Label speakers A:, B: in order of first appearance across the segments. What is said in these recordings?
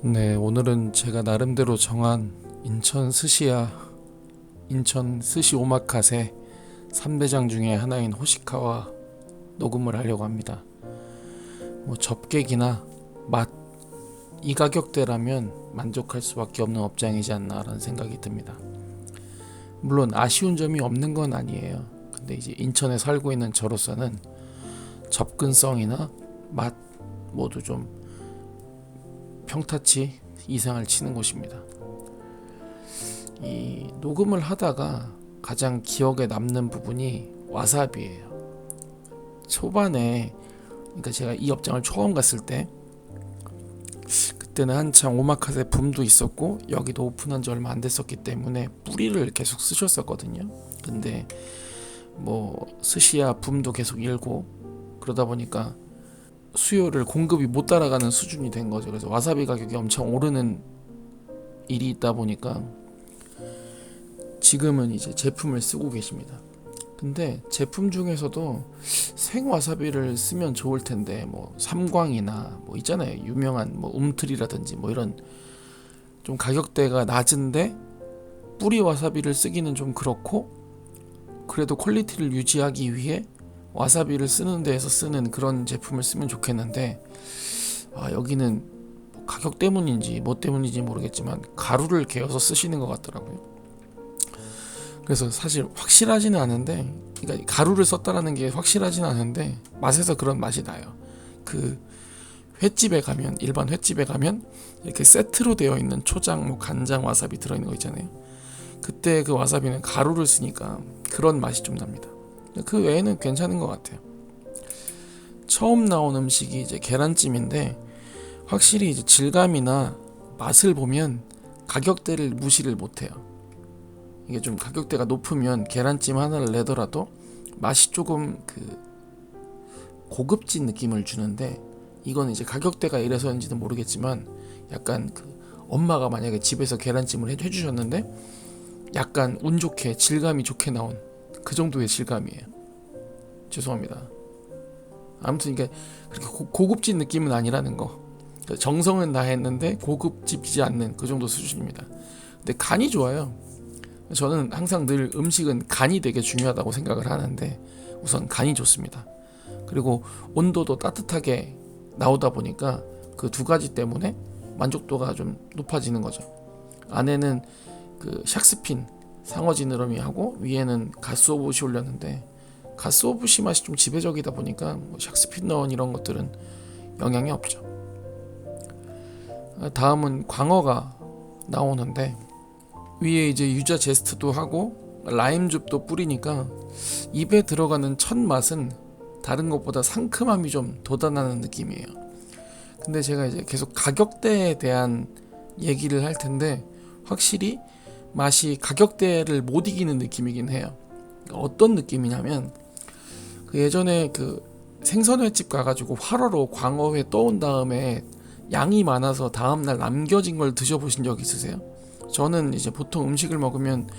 A: 네, 오늘은 제가 나름대로 정한 인천 스시야, 인천 스시 오마카세 3대장 중에 하나인 호시카와 녹음을 하려고 합니다. 접객이나 맛, 이 가격대라면 만족할 수밖에 없는 업장이지 않나라는 생각이 듭니다. 물론 아쉬운 점이 없는 건 아니에요. 근데 이제 인천에 살고 있는 저로서는 접근성이나 맛 모두 좀 평타치 이상을 치는 곳입니다. 이 녹음을 하다가 가장 기억에 남는 부분이 와사비예요. 초반에, 그러니까 제가 이 업장을 처음 갔을 때, 그때는 한창 오마카세 붐도 있었고 여기도 오픈한 지 얼마 안 됐었기 때문에 뿌리를 계속 쓰셨었거든요. 근데 스시야 붐도 계속 일고 그러다 보니까 수요를 공급이 못 따라가는 수준이 된 거죠. 그래서 와사비 가격이 엄청 오르는 일이 있다 보니까 지금은 이제 제품을 쓰고 계십니다. 근데 제품 중에서도 생와사비를 쓰면 좋을 텐데 삼광이나 있잖아요. 유명한 움트리라든지 이런 좀 가격대가 낮은데 뿌리 와사비를 쓰기는 좀 그렇고, 그래도 퀄리티를 유지하기 위해 와사비를 쓰는 데에서 쓰는 그런 제품을 쓰면 좋겠는데, 여기는 가격 때문인지 뭐 때문인지 모르겠지만 가루를 개어서 쓰시는 것 같더라고요. 그래서 사실 확실하지는 않은데, 그러니까 가루를 썼다라는 게 확실하지는 않은데 맛에서 그런 맛이 나요. 그 횟집에 가면, 일반 횟집에 가면 이렇게 세트로 되어 있는 초장, 간장, 와사비 들어있는 거 있잖아요. 그때 그 와사비는 가루를 쓰니까 그런 맛이 좀 납니다. 그 외에는 괜찮은 것 같아요. 처음 나온 음식이 이제 계란찜인데, 확실히 이제 질감이나 맛을 보면 가격대를 무시를 못해요. 이게 좀 가격대가 높으면 계란찜 하나를 내더라도 맛이 조금 고급진 느낌을 주는데, 이건 이제 가격대가 이래서인지는 모르겠지만 약간 엄마가 만약에 집에서 계란찜을 해주셨는데 약간 운 좋게 질감이 좋게 나온 그 정도의 질감이에요. 죄송합니다. 아무튼 이게 그렇게 고급진 느낌은 아니라는 거. 정성은 다했는데 고급지지 않는 그 정도 수준입니다. 근데 간이 좋아요. 저는 항상 늘 음식은 간이 되게 중요하다고 생각을 하는데, 우선 간이 좋습니다. 그리고 온도도 따뜻하게 나오다 보니까 그 두 가지 때문에 만족도가 좀 높아지는 거죠. 안에는 샥스핀 상어 지느러미 하고 위에는 가스오붓이 올렸는데, 가스오붓이 맛이 좀 지배적이다 보니까 샥스핀 넣은 이런 것들은 영향이 없죠. 다음은 광어가 나오는데, 위에 이제 유자 제스트도 하고 라임즙도 뿌리니까 입에 들어가는 첫 맛은 다른 것보다 상큼함이 좀 돋아나는 느낌이에요. 근데 제가 이제 계속 가격대에 대한 얘기를 할 텐데, 확실히 맛이 가격대를 못 이기는 느낌이긴 해요. 어떤 느낌이냐면, 예전에 생선회집 가가지고 화로로 광어회 떠온 다음에 양이 많아서 다음날 남겨진 걸 드셔보신 적 있으세요? 저는 이제 보통 음식을 먹으면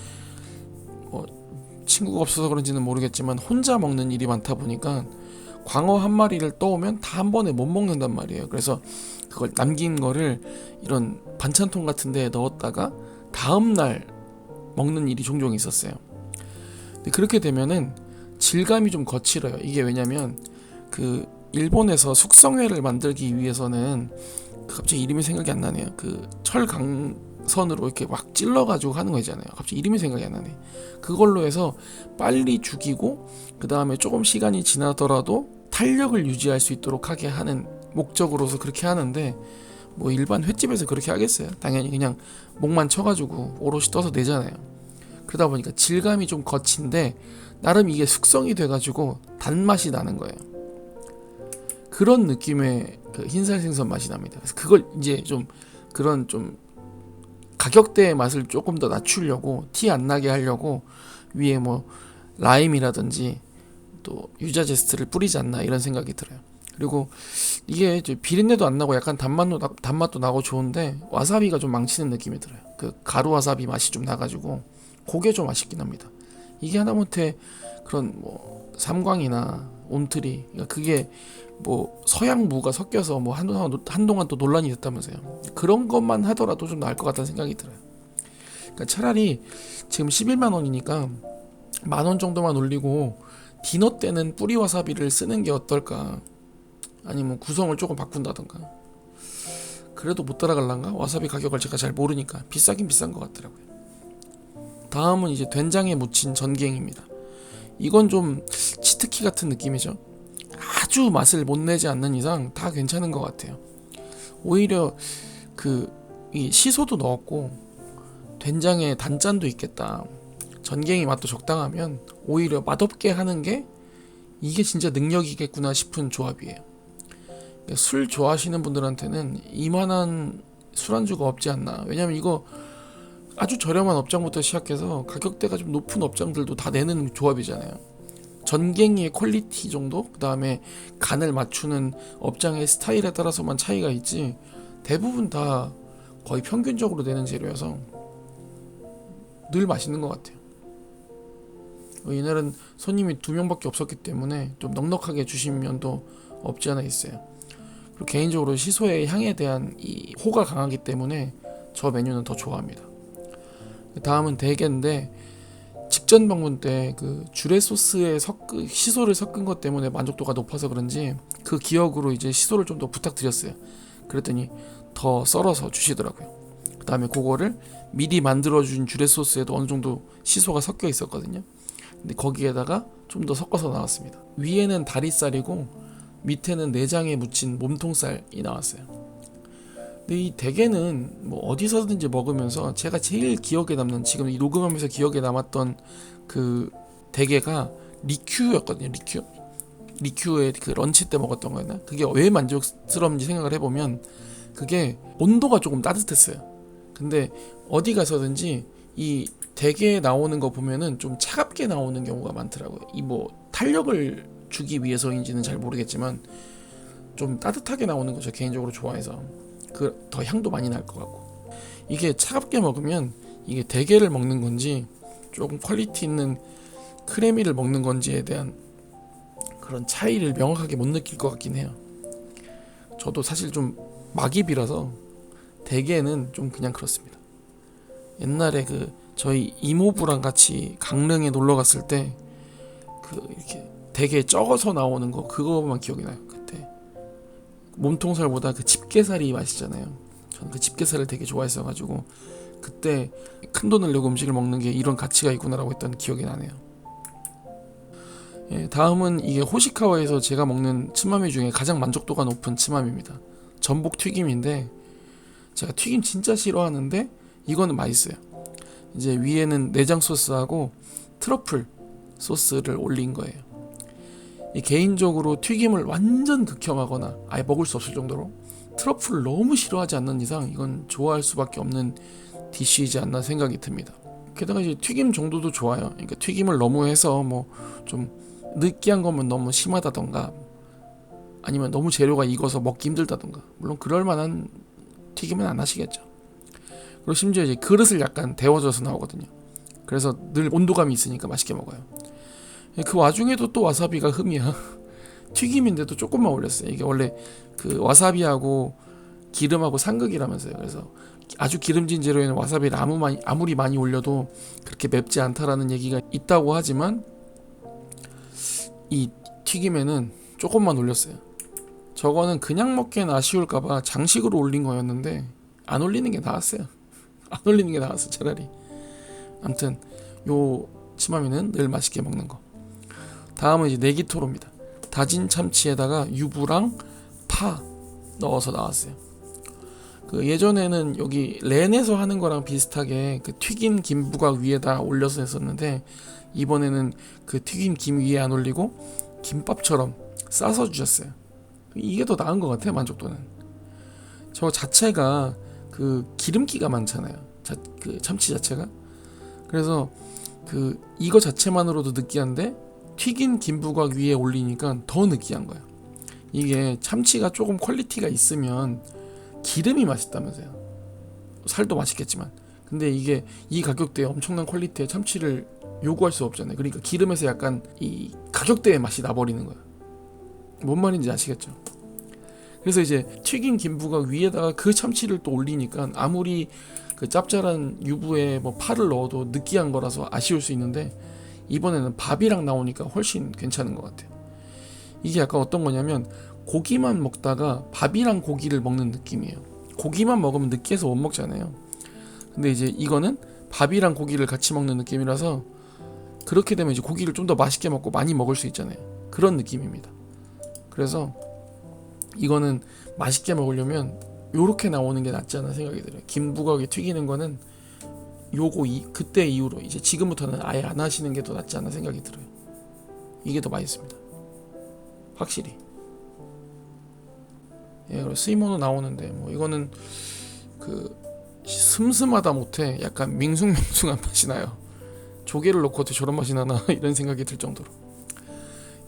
A: 친구가 없어서 그런지는 모르겠지만 혼자 먹는 일이 많다 보니까 광어 한 마리를 떠오면 다 한 번에 못 먹는단 말이에요. 그래서 그걸 남긴 거를 이런 반찬통 같은 데에 넣었다가 다음날 먹는 일이 종종 있었어요. 근데 그렇게 되면은 질감이 좀 거칠어요. 이게 왜냐면 일본에서 숙성회를 만들기 위해서는, 갑자기 이름이 생각이 안 나네요. 철강선으로 이렇게 막 찔러가지고 하는 거 있잖아요. 갑자기 이름이 생각이 안 나네. 그걸로 해서 빨리 죽이고 그 다음에 조금 시간이 지나더라도 탄력을 유지할 수 있도록 하게 하는 목적으로서 그렇게 하는데, 일반 횟집에서 그렇게 하겠어요? 당연히 그냥 목만 쳐가지고 오롯이 떠서 내잖아요. 그러다 보니까 질감이 좀 거친데 나름 이게 숙성이 돼가지고 단맛이 나는 거예요. 그런 느낌의 흰살 생선 맛이 납니다. 그래서 그걸 이제 좀 그런 좀 가격대의 맛을 조금 더 낮추려고, 티 안 나게 하려고 위에 라임이라든지 또 유자 제스트를 뿌리지 않나 이런 생각이 들어요. 그리고 이게 비린내도 안 나고 약간 단맛도 나고 좋은데, 와사비가 좀 망치는 느낌이 들어요. 가루 와사비 맛이 좀 나가지고 그게 좀 아쉽긴 합니다. 이게 하다못해 그런 삼광이나 온트리, 그러니까 그게 뭐 서양 무가 섞여서 뭐 한동안 또 논란이 됐다면서요. 그런 것만 하더라도 좀 나을 것 같다는 생각이 들어요. 그러니까 차라리 지금 11만 원이니까 10,000원 정도만 올리고 디너 때는 뿌리 와사비를 쓰는 게 어떨까? 아니면 구성을 조금 바꾼다던가. 그래도 못 따라갈란가? 와사비 가격을 제가 잘 모르니까 비싸긴 비싼 것 같더라고요. 다음은 이제 된장에 묻힌 전갱입니다. 이건 좀 치트키 같은 느낌이죠. 아주 맛을 못 내지 않는 이상 다 괜찮은 것 같아요. 오히려 이 시소도 넣었고 된장에 단짠도 있겠다. 전갱이 맛도 적당하면 오히려 맛없게 하는 게 이게 진짜 능력이겠구나 싶은 조합이에요. 술 좋아하시는 분들한테는 이만한 술안주가 없지 않나. 왜냐면 이거 아주 저렴한 업장부터 시작해서 가격대가 좀 높은 업장들도 다 내는 조합이잖아요. 전갱이의 퀄리티 정도? 그 다음에 간을 맞추는 업장의 스타일에 따라서만 차이가 있지 대부분 다 거의 평균적으로 내는 재료여서 늘 맛있는 것 같아요. 이날은 손님이 2명밖에 없었기 때문에 좀 넉넉하게 주신 면도 없지 않아 있어요. 그리고 개인적으로 시소의 향에 대한 이 호가 강하기 때문에 저 메뉴는 더 좋아합니다. 다음은 대게인데 직전 방문 때 그 주레 소스에 시소를 섞은 것 때문에 만족도가 높아서 그런지 그 기억으로 이제 시소를 좀 더 부탁드렸어요. 그랬더니 더 썰어서 주시더라고요. 그 다음에 그거를 미리 만들어준 주레 소스에도 어느 정도 시소가 섞여 있었거든요. 근데 거기에다가 좀 더 섞어서 나왔습니다. 위에는 다리살이고 밑에는 내장에 묻힌 몸통살이 나왔어요. 근데 이 대게는 뭐 어디서든지 먹으면서 제가 제일 기억에 남는, 지금 이 녹음하면서 기억에 남았던 그 대게가 리큐였거든요. 리큐의 그 런치 때 먹었던 거였나? 그게 왜 만족스러운지 생각을 해보면 그게 온도가 조금 따뜻했어요. 근데 어디 가서든지 이 대게에 나오는 거 보면은 좀 차갑게 나오는 경우가 많더라고요. 이 뭐 탄력을 주기 위해서인지는 잘 모르겠지만 좀 따뜻하게 나오는 거 저 개인적으로 좋아해서 더 향도 많이 날 것 같고, 이게 차갑게 먹으면 이게 대게를 먹는 건지 조금 퀄리티 있는 크래미를 먹는 건지에 대한 그런 차이를 명확하게 못 느낄 것 같긴 해요. 저도 사실 좀 막입이라서 대게는 좀 그냥 그렇습니다. 옛날에 저희 이모부랑 같이 강릉에 놀러 갔을 때 이렇게 대게 쪄서 나오는 거 그거만 기억이 나요. 그때 몸통살보다 그 집게살이 맛있잖아요. 저는 그 집게살을 되게 좋아했어가지고 그때 큰 돈을 내고 음식을 먹는 게 이런 가치가 있구나라고 했던 기억이 나네요. 예, 다음은 이게 호시카와에서 제가 먹는 츠마미 중에 가장 만족도가 높은 츠마미입니다. 전복 튀김인데 제가 튀김 진짜 싫어하는데 이거는 맛있어요. 이제 위에는 내장 소스하고 트러플 소스를 올린 거예요. 개인적으로 튀김을 완전 극혐하거나 아예 먹을 수 없을 정도로 트러플을 너무 싫어하지 않는 이상 이건 좋아할 수밖에 없는 디쉬이지 않나 생각이 듭니다. 게다가 이제 튀김 정도도 좋아요. 그러니까 튀김을 너무 해서 뭐 좀 느끼한 거면 너무 심하다던가 아니면 너무 재료가 익어서 먹기 힘들다던가, 물론 그럴 만한 튀김은 안 하시겠죠. 그리고 심지어 이제 그릇을 약간 데워져서 나오거든요. 그래서 늘 온도감이 있으니까 맛있게 먹어요. 그 와중에도 또 와사비가 흠이야. 튀김인데도 조금만 올렸어요. 이게 원래 그 와사비하고 기름하고 상극이라면서요. 그래서 아주 기름진 재료에는 와사비를 아무리 많이 올려도 그렇게 맵지 않다라는 얘기가 있다고 하지만 이 튀김에는 조금만 올렸어요. 저거는 그냥 먹기엔 아쉬울까봐 장식으로 올린 거였는데 안 올리는 게 나았어요. 안 올리는 게 나았어 차라리. 아무튼 요 치마미는 늘 맛있게 먹는 거. 다음은 이제 네기토로입니다. 다진 참치에다가 유부랑 파 넣어서 나왔어요. 예전에는 여기 렌에서 하는 거랑 비슷하게 그 튀긴 김부각 위에다 올려서 했었는데 이번에는 그 튀긴 김 위에 안 올리고 김밥처럼 싸서 주셨어요. 이게 더 나은 것 같아요. 만족도는. 저 자체가 그 기름기가 많잖아요. 그 참치 자체가. 그래서 이거 자체만으로도 느끼한데 튀긴 김부각 위에 올리니까 더 느끼한 거예요. 이게 참치가 조금 퀄리티가 있으면 기름이 맛있다면서요. 살도 맛있겠지만. 근데 이게 이 가격대에 엄청난 퀄리티의 참치를 요구할 수 없잖아요. 그러니까 기름에서 약간 이 가격대의 맛이 나버리는 거예요. 뭔 말인지 아시겠죠? 그래서 이제 튀긴 김부각 위에다가 그 참치를 또 올리니까 아무리 그 짭짤한 유부에 뭐 파를 넣어도 느끼한 거라서 아쉬울 수 있는데, 이번에는 밥이랑 나오니까 훨씬 괜찮은 것 같아요. 이게 약간 어떤 거냐면 고기만 먹다가 밥이랑 고기를 먹는 느낌이에요. 고기만 먹으면 느끼해서 못 먹잖아요. 근데 이제 이거는 밥이랑 고기를 같이 먹는 느낌이라서 그렇게 되면 이제 고기를 좀 더 맛있게 먹고 많이 먹을 수 있잖아요. 그런 느낌입니다. 그래서 이거는 맛있게 먹으려면 요렇게 나오는 게 낫지 않나 생각이 들어요. 김부각에 튀기는 거는 그때 이후로 이제 지금부터는 아예 안 하시는 게 더 낫지 않나 생각이 들어요. 이게 더 맛있습니다. 확실히. 예, 그리고 스이모노 나오는데 뭐 이거는 그 슴슴하다 못해 약간 밍숭맹숭한 맛이 나요. 조개를 넣고 어떻게 저런 맛이 나나 이런 생각이 들 정도로.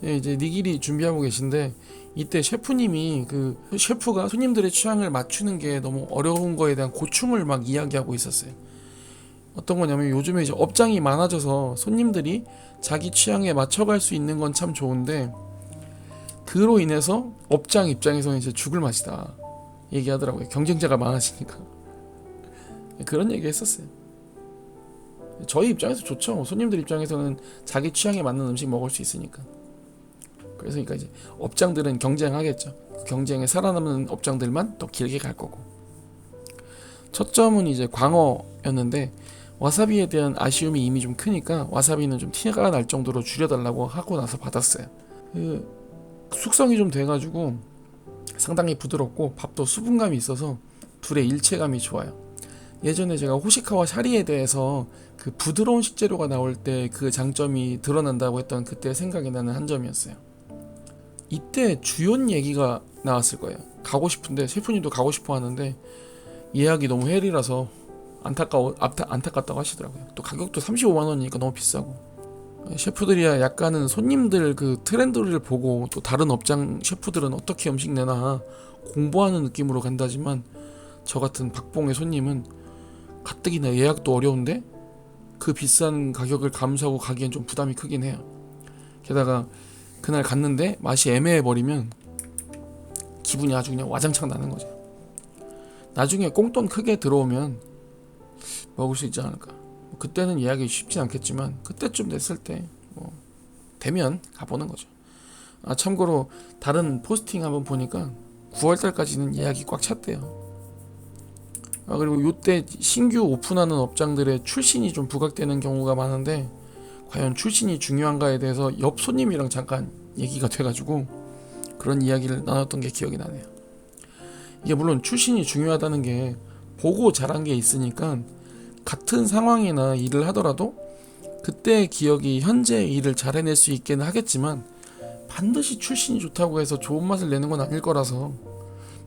A: 예, 이제 니기리 준비하고 계신데 이때 셰프님이 그 셰프가 손님들의 취향을 맞추는 게 너무 어려운 거에 대한 고충을 막 이야기하고 있었어요. 어떤 거냐면 요즘에 이제 업장이 많아져서 손님들이 자기 취향에 맞춰갈 수 있는 건 참 좋은데 그로 인해서 업장 입장에서는 이제 죽을 맛이다 얘기하더라고요. 경쟁자가 많아지니까. 그런 얘기 했었어요. 저희 입장에서 좋죠. 손님들 입장에서는 자기 취향에 맞는 음식 먹을 수 있으니까. 그래서 그러니까 이제 업장들은 경쟁하겠죠. 그 경쟁에 살아남는 업장들만 더 길게 갈 거고. 첫 점은 이제 광어였는데 와사비에 대한 아쉬움이 이미 좀 크니까 와사비는 좀 티가 날 정도로 줄여달라고 하고 나서 받았어요. 그 숙성이 좀 돼가지고 상당히 부드럽고 밥도 수분감이 있어서 둘의 일체감이 좋아요. 예전에 제가 호시카와 샤리에 대해서 그 부드러운 식재료가 나올 때 그 장점이 드러난다고 했던 그때 생각이 나는 한 점이었어요. 이때 주연 얘기가 나왔을 거예요. 가고 싶은데 셰프님도 가고 싶어 하는데 예약이 너무 헬이라서 안타깝다고 하시더라고요. 또 가격도 35만 원이니까 너무 비싸고. 셰프들이야 약간은 손님들 그 트렌드를 보고 또 다른 업장 셰프들은 어떻게 음식 내나 공부하는 느낌으로 간다지만 저 같은 박봉의 손님은 가뜩이나 예약도 어려운데 그 비싼 가격을 감수하고 가기엔 좀 부담이 크긴 해요. 게다가 그날 갔는데 맛이 애매해버리면 기분이 아주 그냥 와장창 나는 거죠. 나중에 꽁돈 크게 들어오면 먹을 수 있지 않을까. 그때는 예약이 쉽진 않겠지만 그때쯤 됐을 때 뭐 되면 가보는 거죠. 참고로 다른 포스팅 한번 보니까 9월달까지는 예약이 꽉 찼대요. 그리고 요때 신규 오픈하는 업장들의 출신이 좀 부각되는 경우가 많은데 과연 출신이 중요한가에 대해서 옆 손님이랑 잠깐 얘기가 돼가지고 그런 이야기를 나눴던 게 기억이 나네요. 이게 물론 출신이 중요하다는 게 보고 자란 게 있으니까 같은 상황이나 일을 하더라도 그때의 기억이 현재의 일을 잘 해낼 수 있게는 하겠지만 반드시 출신이 좋다고 해서 좋은 맛을 내는 건 아닐 거라서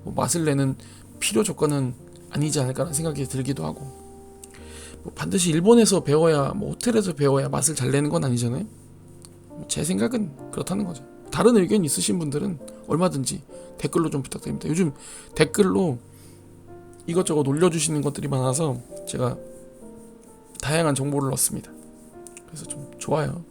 A: 뭐 맛을 내는 필요 조건은 아니지 않을까라는 생각이 들기도 하고, 뭐 반드시 일본에서 배워야 뭐 호텔에서 배워야 맛을 잘 내는 건 아니잖아요. 제 생각은 그렇다는 거죠. 다른 의견 있으신 분들은 얼마든지 댓글로 좀 부탁드립니다. 요즘 댓글로 이것저것 올려주시는 것들이 많아서 제가 다양한 정보를 넣습니다. 그래서 좀 좋아요.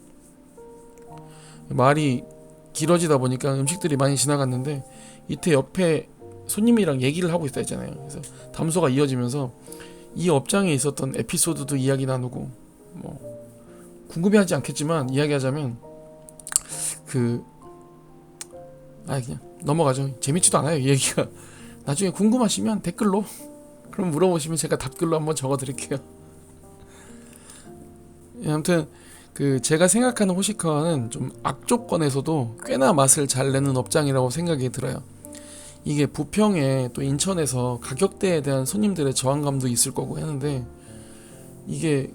A: 말이 길어지다 보니까 음식들이 많이 지나갔는데 이때 옆에 손님이랑 얘기를 하고 있다 했잖아요. 그래서 담소가 이어지면서 이 업장에 있었던 에피소드도 이야기 나누고, 뭐 궁금해하지 않겠지만 이야기하자면 그냥 넘어가죠. 재밌지도 않아요, 이 얘기가. 나중에 궁금하시면 댓글로 그럼 물어보시면 제가 답글로 한번 적어드릴게요. 아무튼 제가 생각하는 호시카와는 좀 악조건에서도 꽤나 맛을 잘 내는 업장이라고 생각이 들어요. 이게 부평에 또 인천에서 가격대에 대한 손님들의 저항감도 있을 거고 했는데 이게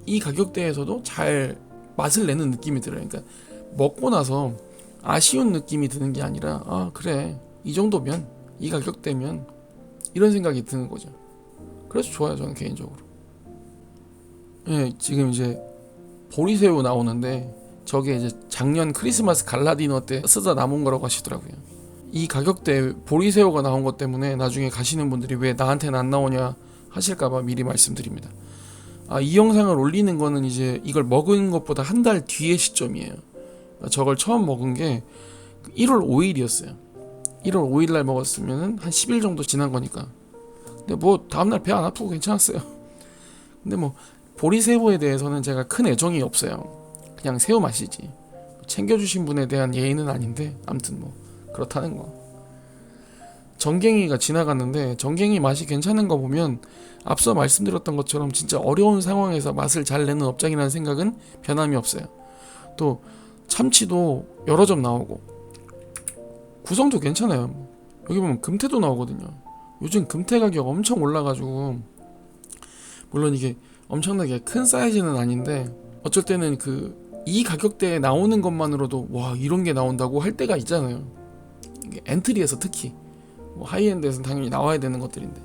A: 이 가격대에서도 잘 맛을 내는 느낌이 들어요. 그러니까 먹고 나서 아쉬운 느낌이 드는 게 아니라 그래 이 정도면 이 가격대면 이런 생각이 드는 거죠. 그래서 좋아요, 저는 개인적으로. 예, 지금 이제 보리새우 나오는데 저게 이제 작년 크리스마스 갈라디너 때 쓰다 남은 거라고 하시더라고요. 이 가격대에 보리새우가 나온 것 때문에 나중에 가시는 분들이 왜 나한테는 안 나오냐 하실까봐 미리 말씀드립니다. 이 영상을 올리는 거는 이제 이걸 먹은 것보다 한 달 뒤의 시점이에요. 저걸 처음 먹은 게 1월 5일이었어요. 1월 5일날 먹었으면 한 10일 정도 지난 거니까. 근데 뭐 다음날 배 안 아프고 괜찮았어요. 근데 뭐 보리새우에 대해서는 제가 큰 애정이 없어요. 그냥 새우 맛이지. 챙겨주신 분에 대한 예의는 아닌데 아무튼 뭐 그렇다는 거. 정갱이가 지나갔는데 정갱이 맛이 괜찮은 거 보면 앞서 말씀드렸던 것처럼 진짜 어려운 상황에서 맛을 잘 내는 업장이라는 생각은 변함이 없어요. 또 참치도 여러 점 나오고 구성도 괜찮아요. 여기 보면 금태도 나오거든요. 요즘 금태 가격 엄청 올라가지고 물론 이게 엄청나게 큰 사이즈는 아닌데 어쩔 때는 이 가격대에 나오는 것만으로도 와 이런 게 나온다고 할 때가 있잖아요. 이게 엔트리에서 특히 뭐 하이엔드에서는 당연히 나와야 되는 것들인데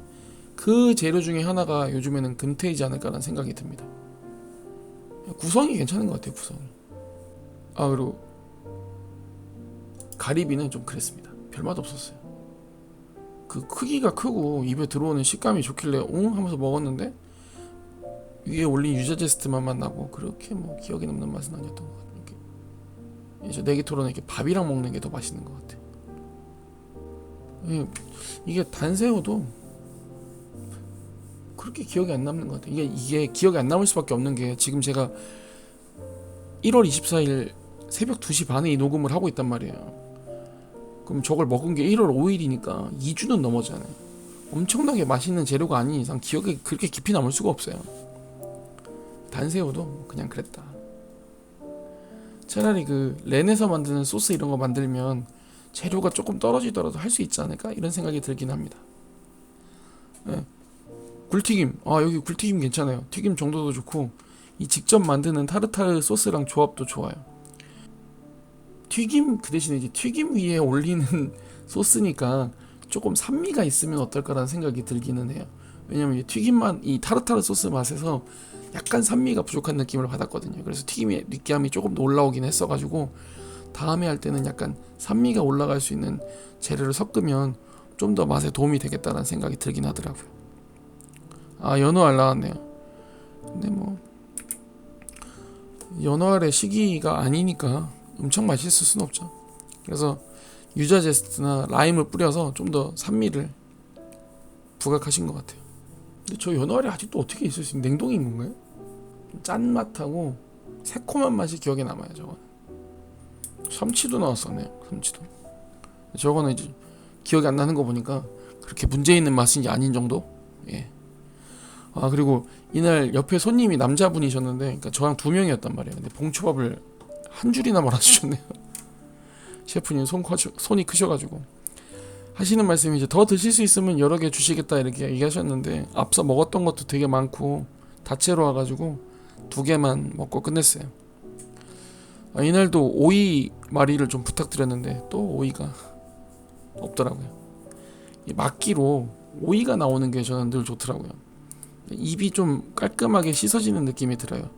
A: 그 재료 중에 하나가 요즘에는 금태이지 않을까라는 생각이 듭니다. 구성이 괜찮은 것 같아요. 구성이. 그리고 가리비는 좀 그랬습니다. 별맛 없었어요. 그 크기가 크고 입에 들어오는 식감이 좋길래 응? 하면서 먹었는데 위에 올린 유자제스트 맛만 나고 그렇게 뭐 기억에 남는 맛은 아니었던 것 같아요. 저 네기토로는 이렇게 밥이랑 먹는 게 더 맛있는 것 같아요. 이게 단새우도 그렇게 기억이 안 남는 것 같아요. 이게 기억이 안 남을 수밖에 없는 게 지금 제가 1월 24일 새벽 2시 반에 이 녹음을 하고 있단 말이에요. 그럼 저걸 먹은 게 1월 5일이니까 2주는 넘어잖아요. 엄청나게 맛있는 재료가 아닌 이상 기억에 그렇게 깊이 남을 수가 없어요. 단새우도 그냥 그랬다. 차라리 렌에서 만드는 소스 이런 거 만들면 재료가 조금 떨어지더라도 할 수 있지 않을까 이런 생각이 들긴 합니다. 네. 굴튀김 여기 굴튀김 괜찮아요. 튀김 정도도 좋고 이 직접 만드는 타르타르 소스랑 조합도 좋아요. 튀김 그 대신에 이제 튀김 위에 올리는 소스니까 조금 산미가 있으면 어떨까라는 생각이 들기는 해요. 왜냐면 튀김만 이 타르타르 소스 맛에서 약간 산미가 부족한 느낌을 받았거든요. 그래서 튀김의 느끼함이 조금 더 올라오긴 했어가지고 다음에 할 때는 약간 산미가 올라갈 수 있는 재료를 섞으면 좀 더 맛에 도움이 되겠다는 생각이 들긴 하더라고요. 연어알 나왔네요. 근데 뭐 연어알의 시기가 아니니까 엄청 맛있을 수는 없죠. 그래서 유자제스트나 라임을 뿌려서 좀 더 산미를 부각하신 것 같아요. 근데 저 연어알이 아직도 어떻게 있을 수 있는 냉동인 건가요? 짠맛하고 새콤한 맛이 기억에 남아요. 저거는 참치도 나왔었네요. 참치도 저거는 이제 기억이 안 나는 거 보니까 그렇게 문제 있는 맛인지 아닌 정도. 예. 그리고 이날 옆에 손님이 남자분이셨는데 그러니까 저랑 2명이었단 말이에요. 근데 봉초밥을 한 줄이나 말아주셨네요. 셰프님 손이 크셔가지고 하시는 말씀이 이제 더 드실 수 있으면 여러 개 주시겠다 이렇게 얘기하셨는데 앞서 먹었던 것도 되게 많고 다채로 와가지고 2개만 먹고 끝냈어요. 이날도 오이 마리를 좀 부탁드렸는데 또 오이가 없더라고요. 이 막기로 오이가 나오는 게 저는 늘 좋더라고요. 입이 좀 깔끔하게 씻어지는 느낌이 들어요.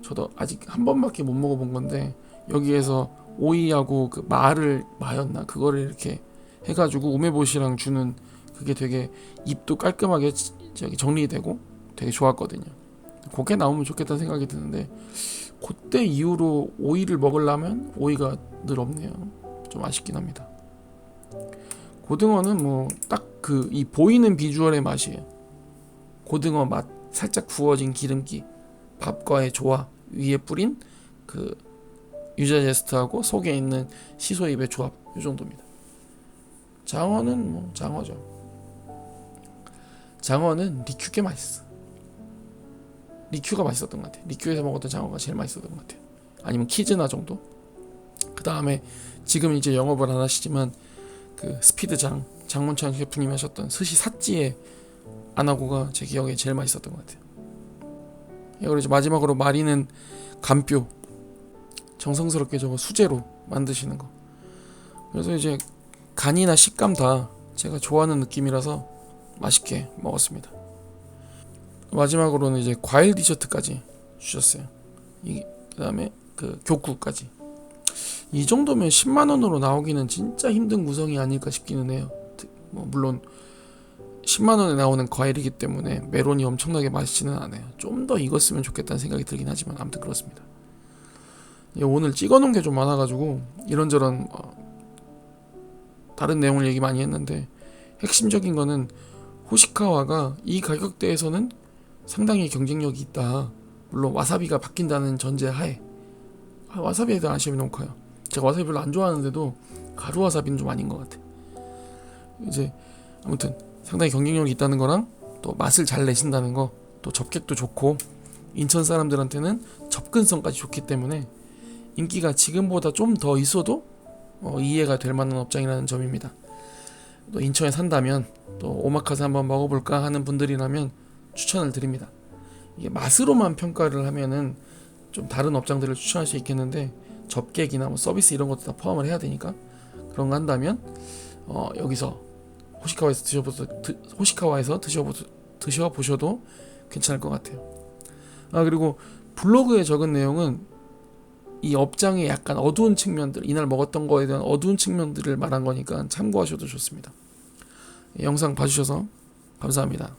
A: 저도 아직 한 번밖에 못 먹어본 건데 여기에서 오이하고 마였나 그거를 이렇게 해가지고 우메보시랑 주는 그게 되게 입도 깔끔하게 정리되고 되게 좋았거든요. 그게 나오면 좋겠다는 생각이 드는데 그때 이후로 오이를 먹으려면 오이가 늘 없네요. 좀 아쉽긴 합니다. 고등어는 뭐 딱 이 보이는 비주얼의 맛이에요. 고등어 맛, 살짝 구워진 기름기, 밥과의 조화, 위에 뿌린 유자제스트하고 속에 있는 시소잎의 조합, 이 정도입니다. 장어는 뭐 장어죠. 장어는 리큐게 맛있어. 리큐가 맛있었던 것 같아요. 리큐에서 먹었던 장어가 제일 맛있었던 것 같아요. 아니면 키즈나 정도. 그 다음에 지금 이제 영업을 안 하시지만 스피드장 장문창 셰프님이 하셨던 스시 삿지의 아나고가 제 기억에 제일 맛있었던 것 같아요. 그리고 이제 마지막으로 마리는 간뼈 정성스럽게 저거 수제로 만드시는 거. 그래서 이제 간이나 식감 다 제가 좋아하는 느낌이라서 맛있게 먹었습니다. 마지막으로는 이제 과일 디저트까지 주셨어요. 그 다음에 교구까지. 이 정도면 10만원으로 나오기는 진짜 힘든 구성이 아닐까 싶기는 해요. 물론 10만원에 나오는 과일이기 때문에 메론이 엄청나게 맛있지는 않아요. 좀 더 익었으면 좋겠다는 생각이 들긴 하지만 아무튼 그렇습니다. 오늘 찍어놓은 게 좀 많아가지고 이런저런 다른 내용을 얘기 많이 했는데 핵심적인 거는 호시카와가 이 가격대에서는 상당히 경쟁력이 있다. 물론 와사비가 바뀐다는 전제 하에. 와사비에 대한 아쉬움이 너무 커요. 제가 와사비 별로 안 좋아하는데도 가루 와사비는 좀 아닌 것 같아. 이제 아무튼 상당히 경쟁력이 있다는 거랑 또 맛을 잘 내신다는 거, 또 접객도 좋고 인천 사람들한테는 접근성까지 좋기 때문에 인기가 지금보다 좀 더 있어도 이해가 될 만한 업장이라는 점입니다. 또 인천에 산다면 또 오마카세 한번 먹어볼까 하는 분들이라면 추천을 드립니다. 이게 맛으로만 평가를 하면은 좀 다른 업장들을 추천할 수 있겠는데 접객이나 뭐 서비스 이런 것도 다 포함을 해야 되니까 그런 거 한다면 여기서 호시카와에서 드셔보셔도 괜찮을 것 같아요. 그리고 블로그에 적은 내용은 이 업장의 약간 어두운 측면들, 이날 먹었던 거에 대한 어두운 측면들을 말한 거니까 참고하셔도 좋습니다. 영상 봐주셔서 감사합니다.